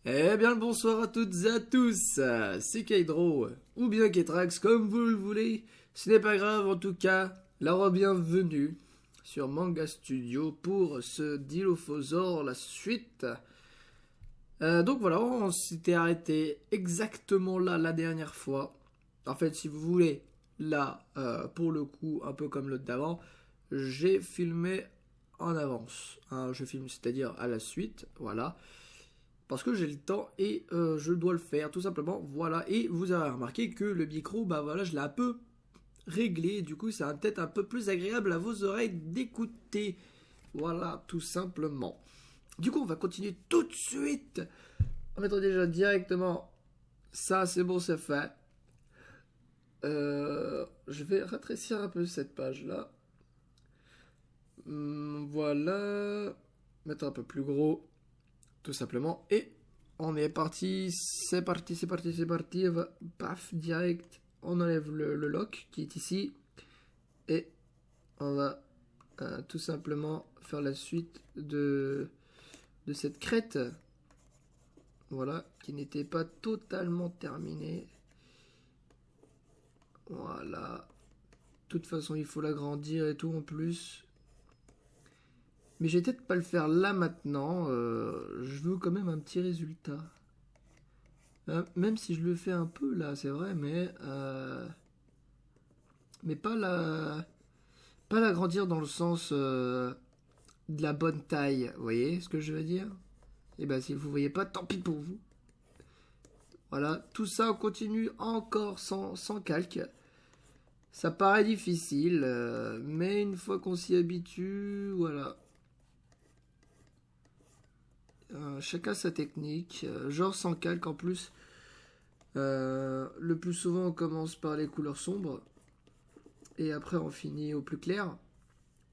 Eh bien le bonsoir à toutes et à tous, c'est Kaidro, ou bien Ketrax, comme vous le voulez. Ce n'est pas grave, en tout cas, la bienvenue sur Manga Studio pour ce Dilophosaur, la suite. Donc voilà, on s'était arrêté exactement là la dernière fois. En fait, si vous voulez, là, pour le coup, un peu comme l'autre d'avant, j'ai filmé en avance. Hein, je filme, c'est-à-dire à la suite, voilà. Parce que j'ai le temps et je dois le faire, tout simplement. Voilà. Et vous avez remarqué que le micro, bah voilà, je l'ai un peu réglé. Du coup, c'est peut-être un peu plus agréable à vos oreilles d'écouter. Voilà, tout simplement. Du coup, on va continuer tout de suite. On mettra déjà directement. Ça, c'est bon, c'est fait. Je vais rétrécir un peu cette page-là. Voilà. Mettre un peu plus gros. Tout simplement. Et on est parti. C'est parti, c'est parti, c'est parti. On va, paf, direct. On enlève le lock qui est ici. Et on va tout simplement faire la suite de cette crête. Voilà, qui n'était pas totalement terminée. Voilà. De toute façon, il faut l'agrandir et tout en plus. Mais je vais peut-être pas le faire là maintenant. Je veux quand même un petit résultat. Même si je le fais un peu là, c'est vrai, mais pas l'agrandir dans le sens de la bonne taille. Vous voyez ce que je veux dire? Et ben si vous voyez pas, tant pis pour vous. Voilà, tout ça on continue encore sans calque. Ça paraît difficile, mais une fois qu'on s'y habitue, voilà. Chacun sa technique, genre sans calque en plus. Le plus souvent on commence par les couleurs sombres et après on finit au plus clair.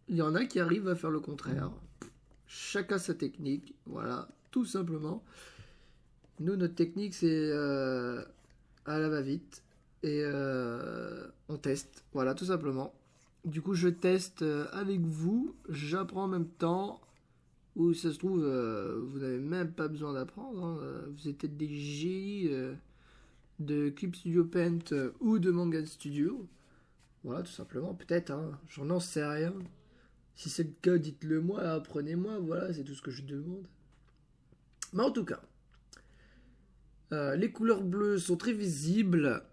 Il y en a qui arrivent à faire le contraire. Chacun sa technique, voilà, tout simplement. Nous, notre technique, c'est à la va-vite et on teste, voilà, tout simplement. Du coup, je teste avec vous, j'apprends en même temps. Ou ça se trouve, vous n'avez même pas besoin d'apprendre. Hein. Vous êtes peut-être des génies de Clip Studio Paint ou de Manga Studio. Voilà, tout simplement, peut-être, hein, j'en sais rien. Si c'est le cas, dites-le moi, apprenez-moi, voilà, c'est tout ce que je demande. Mais en tout cas, les couleurs bleues sont très visibles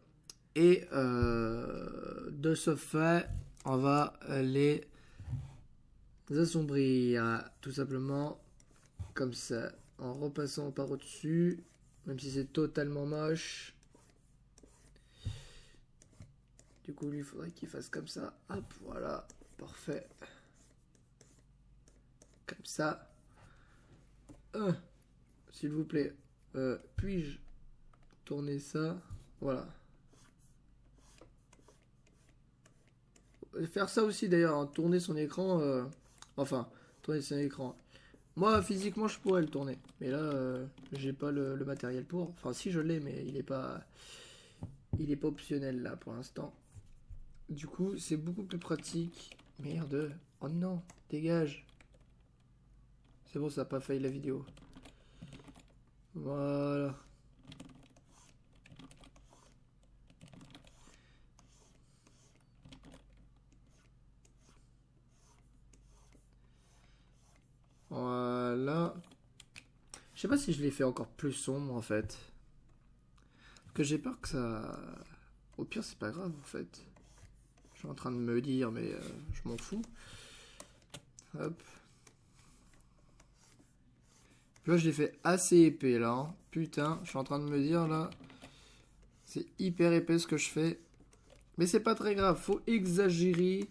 et de ce fait, on va les assombrir tout simplement comme ça, en repassant par au-dessus, même si c'est totalement moche. Du coup, lui, il faudrait qu'il fasse comme ça. Hop, voilà, parfait. Comme ça. S'il vous plaît, puis-je tourner ça? Voilà. Faire ça aussi d'ailleurs, hein, tourner son écran. Enfin, tourner son écran. Moi, physiquement, je pourrais le tourner. Mais là, j'ai pas le matériel pour. Enfin, si je l'ai, mais il est pas. Il est pas optionnel là pour l'instant. Du coup, c'est beaucoup plus pratique. Merde. Oh non, dégage. C'est bon, ça n'a pas failli la vidéo. Voilà. Voilà. Je sais pas si je l'ai fait encore plus sombre en fait. Parce que j'ai peur que ça. Au pire, c'est pas grave en fait. Je suis en train de me dire, mais je m'en fous. Hop. Tu vois, je l'ai fait assez épais là. Hein. Putain, je suis en train de me dire là. C'est hyper épais ce que je fais. Mais c'est pas très grave, faut exagérer.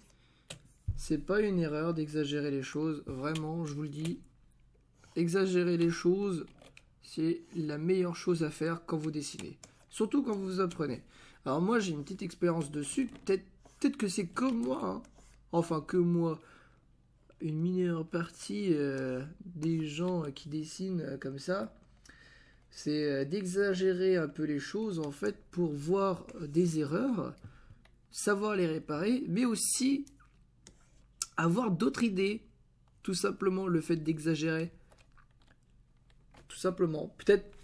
C'est pas une erreur d'exagérer les choses. Vraiment, je vous le dis. Exagérer les choses, c'est la meilleure chose à faire quand vous dessinez. Surtout quand vous apprenez. Alors moi, j'ai une petite expérience dessus. Peut-être que c'est comme moi. Hein. Enfin, que moi. Une mineure partie des gens qui dessinent comme ça, c'est d'exagérer un peu les choses en fait pour voir des erreurs, savoir les réparer, mais aussi avoir d'autres idées. Tout simplement le fait d'exagérer. Tout simplement. Peut-être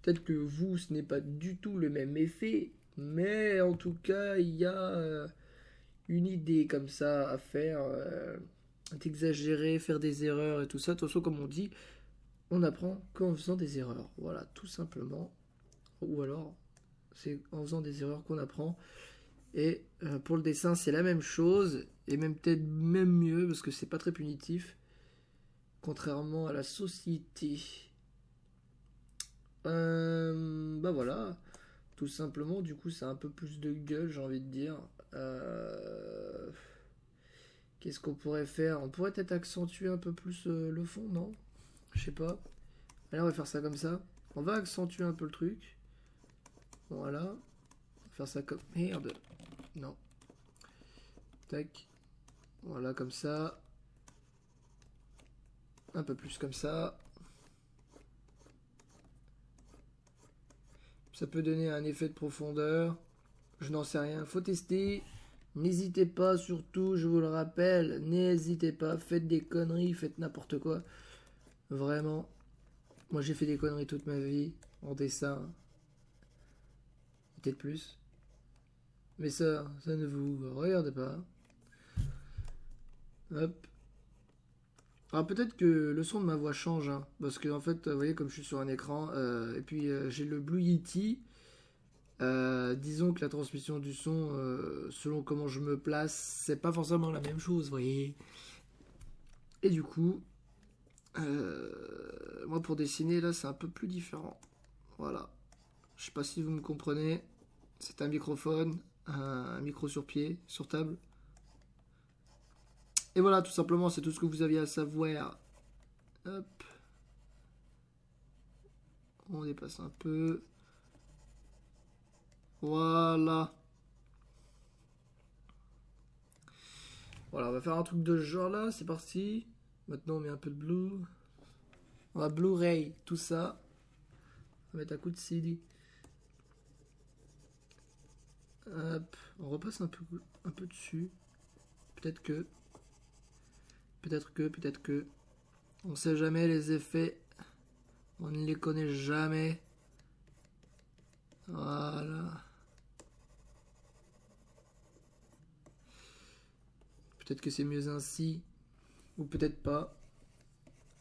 Peut-être que vous, ce n'est pas du tout le même effet, mais en tout cas, il y a une idée comme ça à faire, d'exagérer, faire des erreurs et tout ça. De toute façon, comme on dit, on apprend qu'en faisant des erreurs. Voilà, tout simplement. Ou alors, c'est en faisant des erreurs qu'on apprend. Et pour le dessin, c'est la même chose, et même peut-être même mieux, parce que c'est pas très punitif, contrairement à la société. Bah voilà, tout simplement, du coup, c'est un peu plus de gueule, j'ai envie de dire. Qu'est-ce qu'on pourrait faire? On pourrait peut-être accentuer un peu plus le fond, non? Je sais pas. Allez, on va faire ça comme ça. On va accentuer un peu le truc. Voilà. On va faire ça comme... Merde. Non. Tac. Voilà, comme ça. Un peu plus comme ça. Ça peut donner un effet de profondeur. Je n'en sais rien. Faut tester. N'hésitez pas, surtout, je vous le rappelle, n'hésitez pas. Faites des conneries, faites n'importe quoi. Vraiment. Moi, j'ai fait des conneries toute ma vie. En dessin. Peut-être plus. Mais ça ne vous regarde pas. Hop. Alors peut-être que le son de ma voix change, hein, parce que en fait, vous voyez, comme je suis sur un écran, et puis j'ai le Blue Yeti, disons que la transmission du son, selon comment je me place, c'est pas forcément la même chose, vous voyez. Et du coup, moi pour dessiner, là, c'est un peu plus différent. Voilà. Je sais pas si vous me comprenez. C'est un microphone, un micro sur pied, sur table. Et voilà, tout simplement, c'est tout ce que vous aviez à savoir. Hop. On dépasse un peu. Voilà. Voilà, on va faire un truc de ce genre là, c'est parti. Maintenant on met un peu de blue. On va Blu-ray, tout ça. On va mettre un coup de CD. Hop, on repasse un peu dessus. Peut-être que. Peut-être que. On sait jamais les effets. On ne les connaît jamais. Voilà. Peut-être que c'est mieux ainsi. Ou peut-être pas.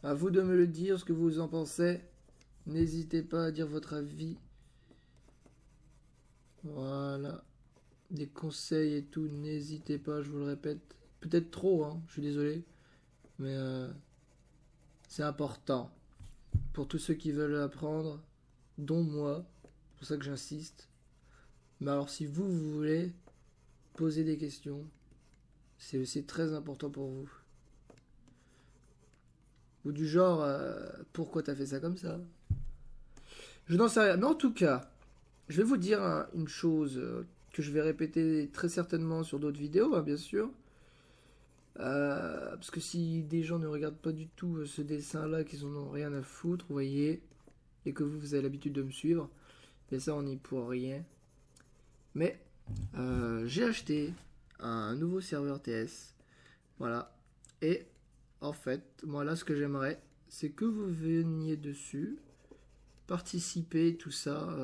À vous de me le dire ce que vous en pensez. N'hésitez pas à dire votre avis. Voilà. Des conseils et tout, n'hésitez pas, je vous le répète. Peut-être trop, hein, je suis désolé. Mais c'est important. Pour tous ceux qui veulent apprendre, dont moi. C'est pour ça que j'insiste. Mais alors si vous voulez poser des questions, c'est aussi très important pour vous. Ou du genre, pourquoi t'as fait ça comme ça? Je n'en sais rien. Mais en tout cas, je vais vous dire une chose que je vais répéter très certainement sur d'autres vidéos, hein, bien sûr. Parce que si des gens ne regardent pas du tout ce dessin-là, qu'ils en ont rien à foutre, vous voyez, et que vous avez l'habitude de me suivre, et ça on n'y pour rien. Mais j'ai acheté un nouveau serveur TS, voilà. Et en fait, moi là, ce que j'aimerais, c'est que vous veniez dessus, participer, tout ça.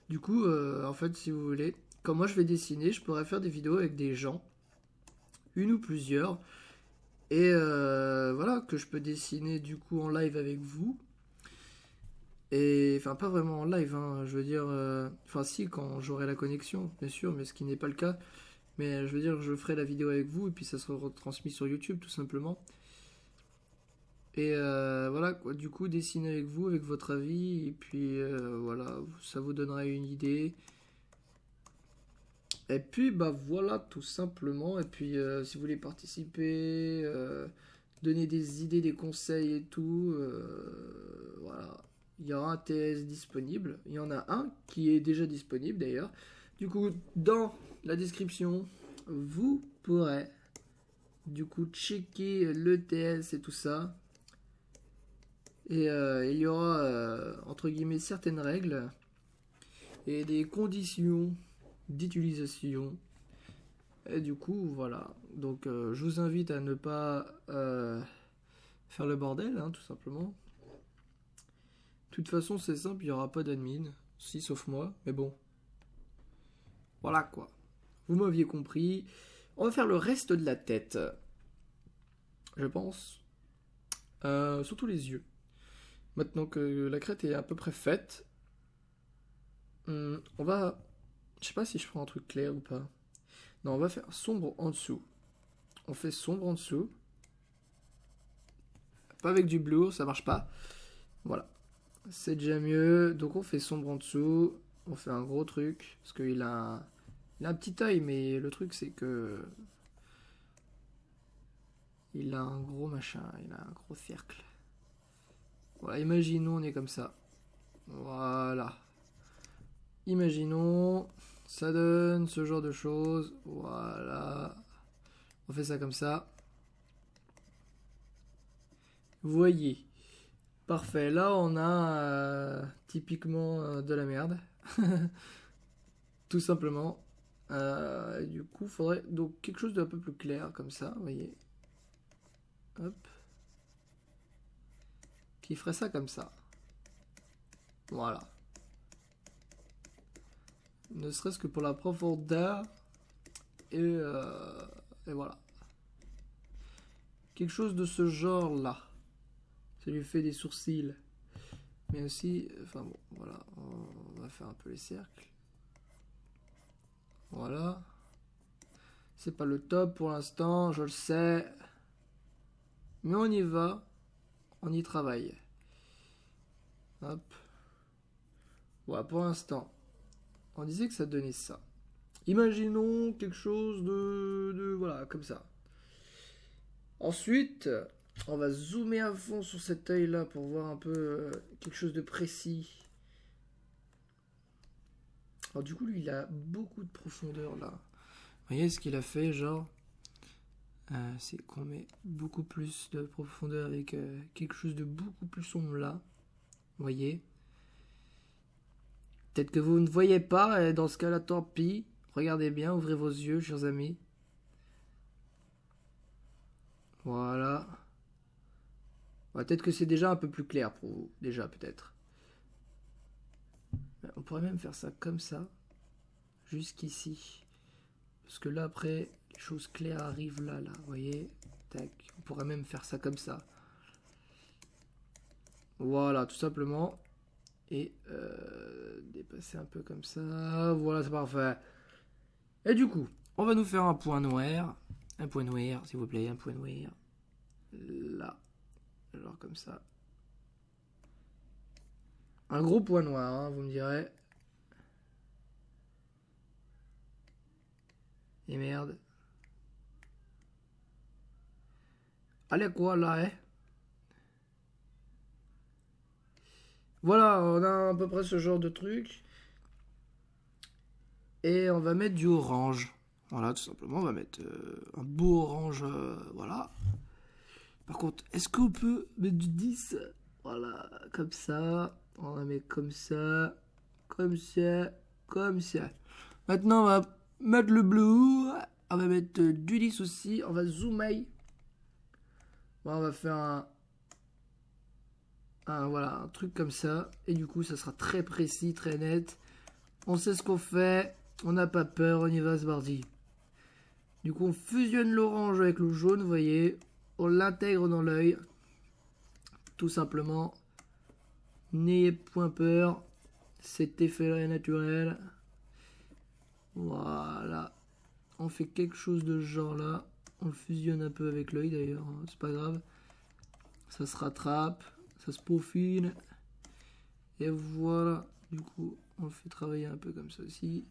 Du coup, en fait, si vous voulez, quand moi je vais dessiner, je pourrais faire des vidéos avec des gens, une ou plusieurs, et voilà, que je peux dessiner du coup en live avec vous. Et enfin, pas vraiment en live, hein, je veux dire, enfin, si, quand j'aurai la connexion, bien sûr, mais ce qui n'est pas le cas. Mais je veux dire, je ferai la vidéo avec vous et puis ça sera retransmis sur YouTube tout simplement. Et voilà, quoi, du coup, dessiner avec vous, avec votre avis, et puis voilà, ça vous donnera une idée. Et puis, bah voilà, tout simplement. Et puis, si vous voulez participer, donner des idées, des conseils et tout, voilà. Il y aura un TS disponible. Il y en a un qui est déjà disponible d'ailleurs. Du coup, dans la description, vous pourrez du coup checker le TS et tout ça. Et il y aura entre guillemets certaines règles et des conditions d'utilisation. Et du coup, voilà. Donc, je vous invite à ne pas faire le bordel, hein, tout simplement. toute façon, c'est simple, il n'y aura pas d'admin. Si, sauf moi, mais bon. Voilà quoi. Vous m'aviez compris. On va faire le reste de la tête. Je pense. Surtout les yeux. Maintenant que la crête est à peu près faite, on va... Je sais pas si je prends un truc clair ou pas. Non, on va faire sombre en dessous. On fait sombre en dessous. Pas avec du blur, ça marche pas. Voilà. C'est déjà mieux. Donc on fait sombre en dessous. On fait un gros truc. Parce qu'il a un petit œil, mais le truc c'est que... Il a un gros machin. Il a un gros cercle. Voilà, imaginons on est comme ça. Voilà. Imaginons, ça donne ce genre de choses. Voilà. On fait ça comme ça. Vous voyez. Parfait. Là, on a typiquement de la merde. Tout simplement. Du coup, il faudrait donc quelque chose d'un peu plus clair comme ça. Vous voyez. Hop. Qui ferait ça comme ça. Voilà. Ne serait-ce que pour la profondeur. Et voilà. Quelque chose de ce genre-là. Ça lui fait des sourcils. Mais aussi, enfin bon, voilà. On va faire un peu les cercles. Voilà. C'est pas le top pour l'instant, je le sais. Mais on y va. On y travaille. Hop. Voilà, pour l'instant. On disait que ça donnait ça. Imaginons quelque chose de voilà, comme ça. Ensuite, on va zoomer à fond sur cet œil là pour voir un peu quelque chose de précis. Alors du coup, lui, il a beaucoup de profondeur là. Vous voyez ce qu'il a fait, genre, c'est qu'on met beaucoup plus de profondeur avec quelque chose de beaucoup plus sombre là. Vous voyez? Peut-être que vous ne voyez pas, et dans ce cas-là, tant pis. Regardez bien, ouvrez vos yeux, chers amis. Voilà. Ouais, peut-être que c'est déjà un peu plus clair pour vous. Déjà, peut-être. On pourrait même faire ça comme ça. Jusqu'ici. Parce que là, après, les choses claires arrivent là. Vous voyez? Tac. On pourrait même faire ça comme ça. Voilà, tout simplement. Et dépasser un peu comme ça. Voilà, c'est parfait. Et du coup, on va nous faire un point noir. Un point noir, s'il vous plaît, un point noir. Là. Genre comme ça. Un gros point noir, hein, vous me direz. Et merde. Allez quoi là, hein? Voilà, on a à peu près ce genre de truc. Et on va mettre du orange. Voilà, tout simplement, on va mettre un beau orange. Voilà. Par contre, est-ce qu'on peut mettre du 10? Voilà, comme ça. On la met comme ça. Comme ça. Comme ça. Maintenant, on va mettre le bleu. On va mettre du 10 aussi. On va zoomer. Bon, on va faire voilà, un truc comme ça. Et du coup, ça sera très précis, très net. On sait ce qu'on fait. On n'a pas peur. On y va, c'est parti. Du coup, on fusionne l'orange avec le jaune, vous voyez. On l'intègre dans l'œil. Tout simplement. N'ayez point peur. Cet effet-là est naturel. Voilà. On fait quelque chose de ce genre-là. On le fusionne un peu avec l'œil d'ailleurs. C'est pas grave. Ça se rattrape. Ça se peaufine. Et voilà. Du coup, on le fait travailler un peu comme ça aussi.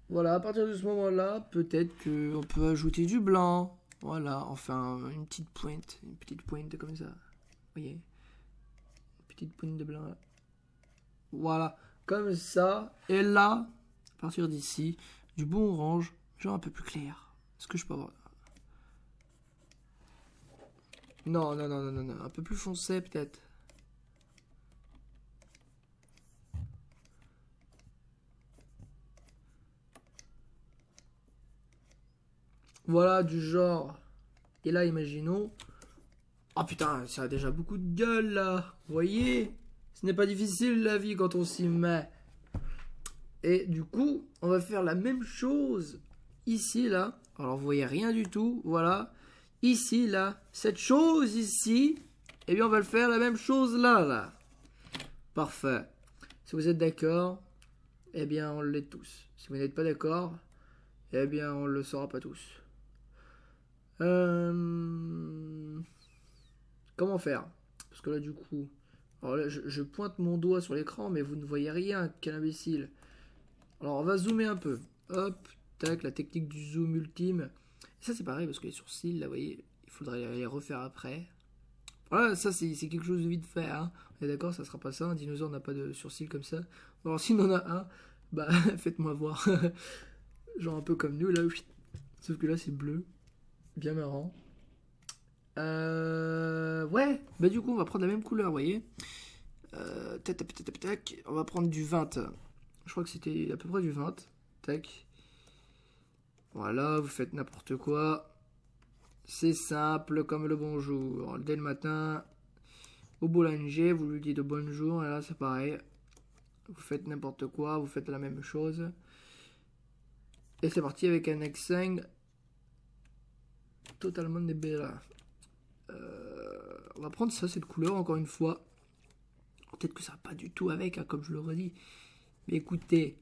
Voilà, à partir de ce moment-là, peut-être qu'on peut ajouter du blanc. Voilà, enfin, une petite pointe comme ça. Vous voyez? Une petite pointe de blanc là. Voilà, comme ça. Et là, à partir d'ici, du bon orange, genre un peu plus clair. Est-ce que je peux avoir... Non, un peu plus foncé peut-être. Voilà, du genre. Et là, imaginons Oh putain, ça a déjà beaucoup de gueule là. Vous voyez? Ce n'est pas difficile la vie quand on s'y met. Et du coup, on va faire la même chose ici là. Alors vous voyez rien du tout, voilà. Ici là, cette chose ici, eh bien on va le faire la même chose là. Parfait. Si vous êtes d'accord, eh bien on l'est tous. Si vous n'êtes pas d'accord, eh bien on le saura pas tous. Comment faire? Parce que là du coup, alors là je pointe mon doigt sur l'écran, mais vous ne voyez rien, quel imbécile. Alors on va zoomer un peu. Hop, tac, la technique du zoom ultime. Et ça c'est pareil parce que les sourcils, là vous voyez, il faudrait les refaire après. Voilà, ça c'est quelque chose de vite fait, hein. On est d'accord, ça sera pas ça, un dinosaure n'a pas de sourcils comme ça. Alors s'il en a un, bah faites-moi voir. Genre un peu comme nous là, sauf que là c'est bleu. Bien marrant. Ouais, bah du coup on va prendre la même couleur, vous voyez. Tac, on va prendre du 20. Je crois que c'était à peu près du 20. Tac. Voilà, vous faites n'importe quoi. C'est simple comme le bonjour. Dès le matin, au boulanger, vous lui dites bonjour. Et là, c'est pareil. Vous faites n'importe quoi, vous faites la même chose. Et c'est parti avec un accent totalement débile. On va prendre ça, cette couleur, encore une fois. Peut-être que ça va pas du tout avec, hein, comme je le redis. Mais écoutez,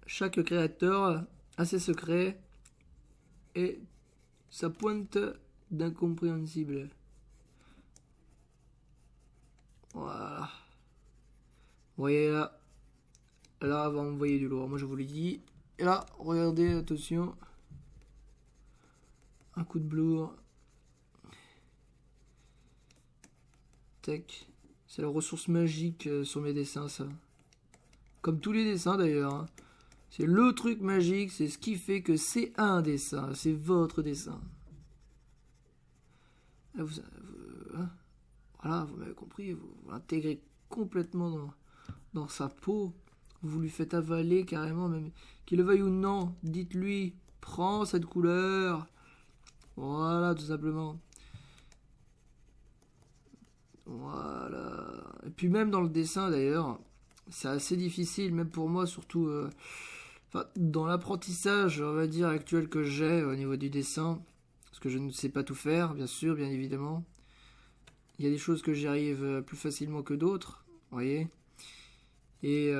chaque créateur a ses secrets et sa pointe d'incompréhensible. Voilà. Vous voyez là, là, on va envoyer du lourd, moi je vous l'ai dit. Et là, regardez, attention. Un coup de blur. Tac. C'est la ressource magique sur mes dessins, ça. Comme tous les dessins d'ailleurs, hein. C'est le truc magique, c'est ce qui fait que c'est un dessin, c'est votre dessin. Là, hein, voilà, vous m'avez compris, vous l'intégrez complètement dans sa peau, vous lui faites avaler carrément, même qu'il le veuille ou non, dites-lui, prends cette couleur. Voilà, tout simplement. Voilà. Et puis même dans le dessin d'ailleurs, c'est assez difficile, même pour moi, surtout dans l'apprentissage, on va dire, actuel que j'ai au niveau du dessin, parce que je ne sais pas tout faire, bien sûr, bien évidemment. Il y a des choses que j'y arrive plus facilement que d'autres, vous voyez. Et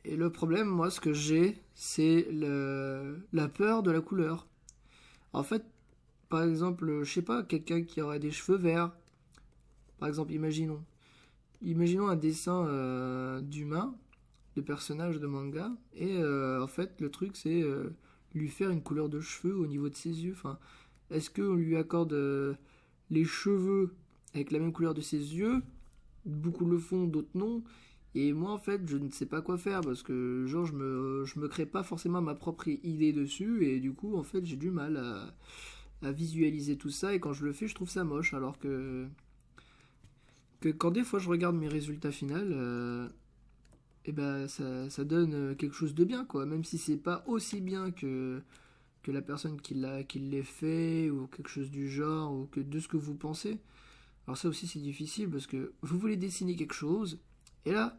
le problème, moi, ce que j'ai, c'est la peur de la couleur. En fait, par exemple, je sais pas, quelqu'un qui aurait des cheveux verts, par exemple, imaginons un dessin d'humain, de personnage de manga, et en fait, le truc, c'est lui faire une couleur de cheveux au niveau de ses yeux. Enfin, est-ce qu'on lui accorde les cheveux avec la même couleur de ses yeux? Beaucoup le font, d'autres non. Et moi, en fait, je ne sais pas quoi faire parce que, genre, je me crée pas forcément ma propre idée dessus, et du coup, en fait, j'ai du mal à visualiser tout ça, et quand je le fais, je trouve ça moche, alors que quand des fois je regarde mes résultats finaux, et ben ça donne quelque chose de bien, quoi, même si c'est pas aussi bien que la personne qui l'ait fait, ou quelque chose du genre, ou que de ce que vous pensez. Alors ça aussi c'est difficile parce que vous voulez dessiner quelque chose, et là,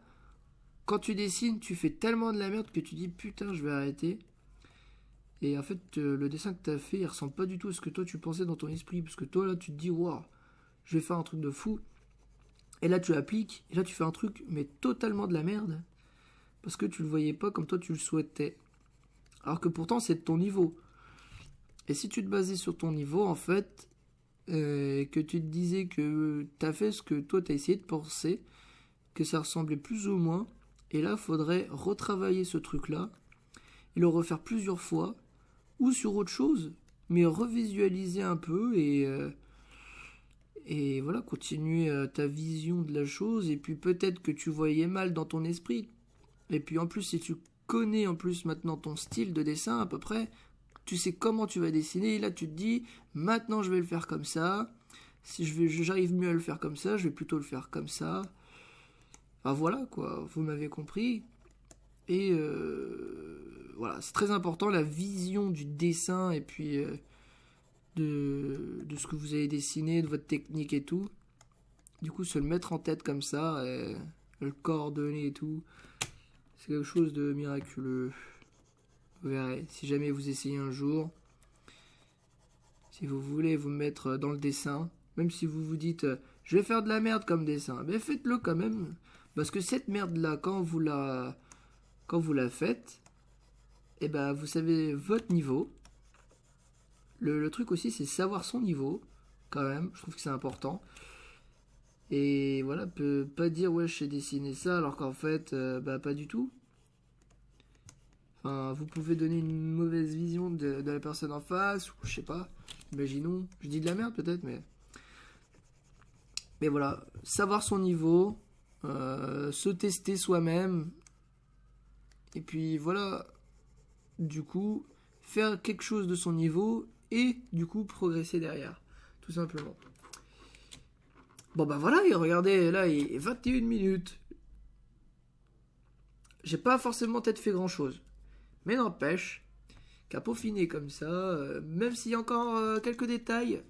quand tu dessines, tu fais tellement de la merde que tu dis putain, je vais arrêter. Et en fait, le dessin que tu as fait, il ressemble pas du tout à ce que toi tu pensais dans ton esprit. Parce que toi, là, tu te dis, waouh, je vais faire un truc de fou. Et là, tu appliques, et là, tu fais un truc, mais totalement de la merde. Parce que tu le voyais pas comme toi tu le souhaitais. Alors que pourtant, c'est de ton niveau. Et si tu te basais sur ton niveau, en fait, que tu te disais que tu as fait ce que toi tu as essayé de penser, que ça ressemblait plus ou moins, et là, il faudrait retravailler ce truc-là, et le refaire plusieurs fois, ou sur autre chose, mais revisualiser un peu, et voilà, continuer ta vision de la chose, et puis peut-être que tu voyais mal dans ton esprit, et puis en plus si tu connais en plus maintenant ton style de dessin à peu près, tu sais comment tu vas dessiner, et là tu te dis, maintenant je vais le faire comme ça, si j'arrive mieux à le faire comme ça, je vais plutôt le faire comme ça, enfin voilà quoi, vous m'avez compris, et voilà, c'est très important la vision du dessin, et puis de ce que vous avez dessiné, de votre technique et tout. Du coup, se le mettre en tête comme ça, et le coordonner et tout, c'est quelque chose de miraculeux. Vous verrez, si jamais vous essayez un jour, si vous voulez vous mettre dans le dessin, même si vous vous dites je vais faire de la merde comme dessin, mais faites-le quand même, parce que cette merde là, quand vous la faites, et ben vous savez votre niveau. Le truc aussi, c'est savoir son niveau, quand même, je trouve que c'est important. Et voilà, peut pas dire ouais je sais dessiner ça alors qu'en fait bah pas du tout. Enfin, vous pouvez donner une mauvaise vision de la personne en face, ou je sais pas, imaginons, je dis de la merde peut-être, mais voilà, savoir son niveau, se tester soi-même, et puis voilà, du coup, faire quelque chose de son niveau, et du coup progresser derrière, tout simplement. Bon bah voilà, et regardez, là il est 21 minutes. J'ai pas forcément peut-être fait grand chose. Mais n'empêche qu'à peaufiner comme ça, même s'il y a encore quelques détails,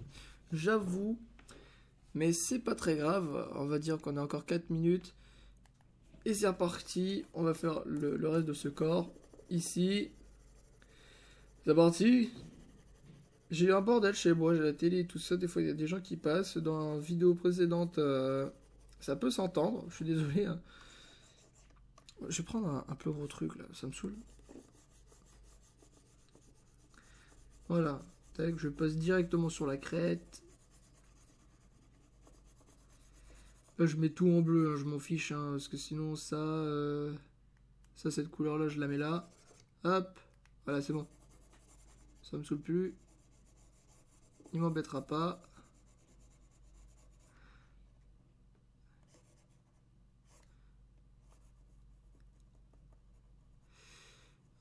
j'avoue, mais c'est pas très grave, on va dire qu'on a encore 4 minutes, et c'est reparti, on va faire le reste de ce corps, ici, c'est parti. J'ai eu un bordel chez moi, j'ai la télé et tout ça, des fois il y a des gens qui passent, dans une vidéo précédente, ça peut s'entendre, je suis désolé, hein. Je vais prendre un plus gros truc là, ça me saoule. Voilà, tac, je passe directement sur la crête. Là, je mets tout en bleu, hein, je m'en fiche, hein, parce que sinon, ça, cette couleur-là, je la mets là. Hop, voilà, c'est bon. Ça me saoule plus. Il m'embêtera pas.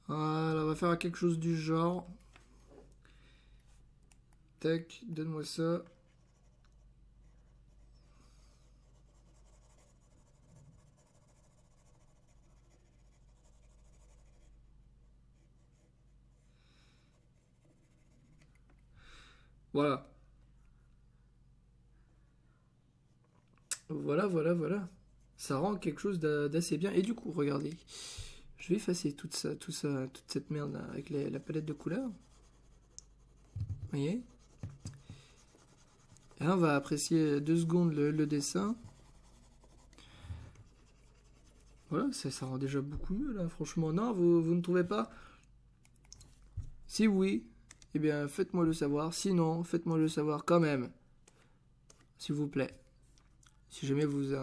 Voilà, on va faire quelque chose du genre. Tac, donne-moi ça. Voilà. Voilà. Ça rend quelque chose d'assez bien. Et du coup, regardez. Je vais effacer toute cette merde là, avec la palette de couleurs. Vous voyez? Et là, on va apprécier 2 secondes le dessin. Voilà, ça rend déjà beaucoup mieux là, franchement. Non, vous ne trouvez pas? Si oui, eh bien faites-moi le savoir. Sinon, faites-moi le savoir quand même. S'il vous plaît. Si jamais vous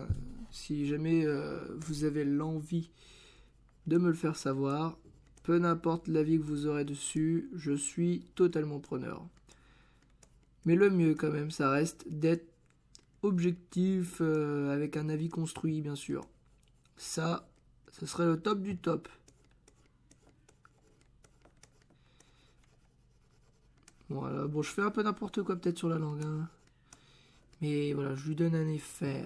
avez l'envie de me le faire savoir, peu n'importe l'avis que vous aurez dessus, je suis totalement preneur. Mais le mieux quand même, ça reste d'être objectif, avec un avis construit, bien sûr. Ça, ce serait le top du top. Voilà, bon, je fais un peu n'importe quoi peut-être sur la langue, hein. Mais voilà, je lui donne un effet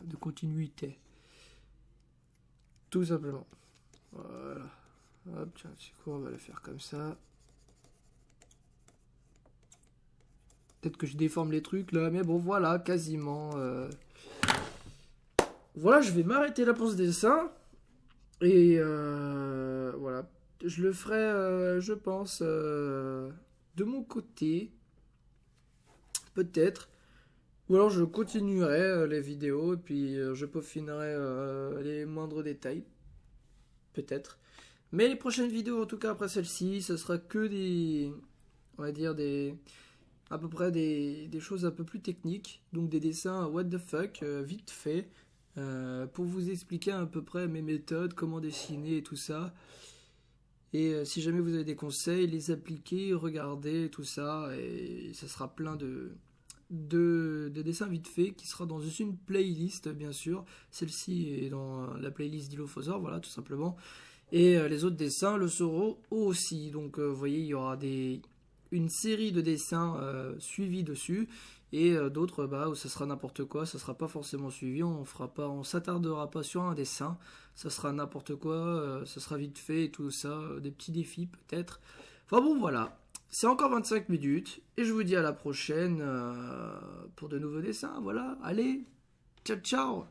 de continuité. Tout simplement. Voilà. Hop, tiens, c'est quoi, on va le faire comme ça. Peut-être que je déforme les trucs là, mais bon, voilà, quasiment. Voilà, je vais m'arrêter là pour ce dessin. Et voilà. Je le ferai, je pense, de mon côté. Peut-être. Ou alors je continuerai les vidéos et puis je peaufinerai les moindres détails. Peut-être. Mais les prochaines vidéos, en tout cas après celle-ci, ce sera que des... On va dire à peu près des choses un peu plus techniques. Donc des dessins what the fuck, vite fait. Pour vous expliquer à peu près mes méthodes, comment dessiner et tout ça. Et si jamais vous avez des conseils, les appliquer, regarder tout ça. Et ça sera plein de dessins vite fait qui sera dans une playlist, bien sûr. Celle-ci est dans la playlist d'Illophosor, voilà, tout simplement. Et les autres dessins le seront aussi. Donc vous voyez, il y aura une série de dessins suivis dessus. Et d'autres où ça sera n'importe quoi, ça sera pas forcément suivi, on s'attardera pas sur un dessin, ça sera n'importe quoi, ça sera vite fait et tout ça, des petits défis peut-être. Enfin bon voilà, C'est encore 25 minutes. Et je vous dis à la prochaine pour de nouveaux dessins. Voilà, allez, ciao ciao.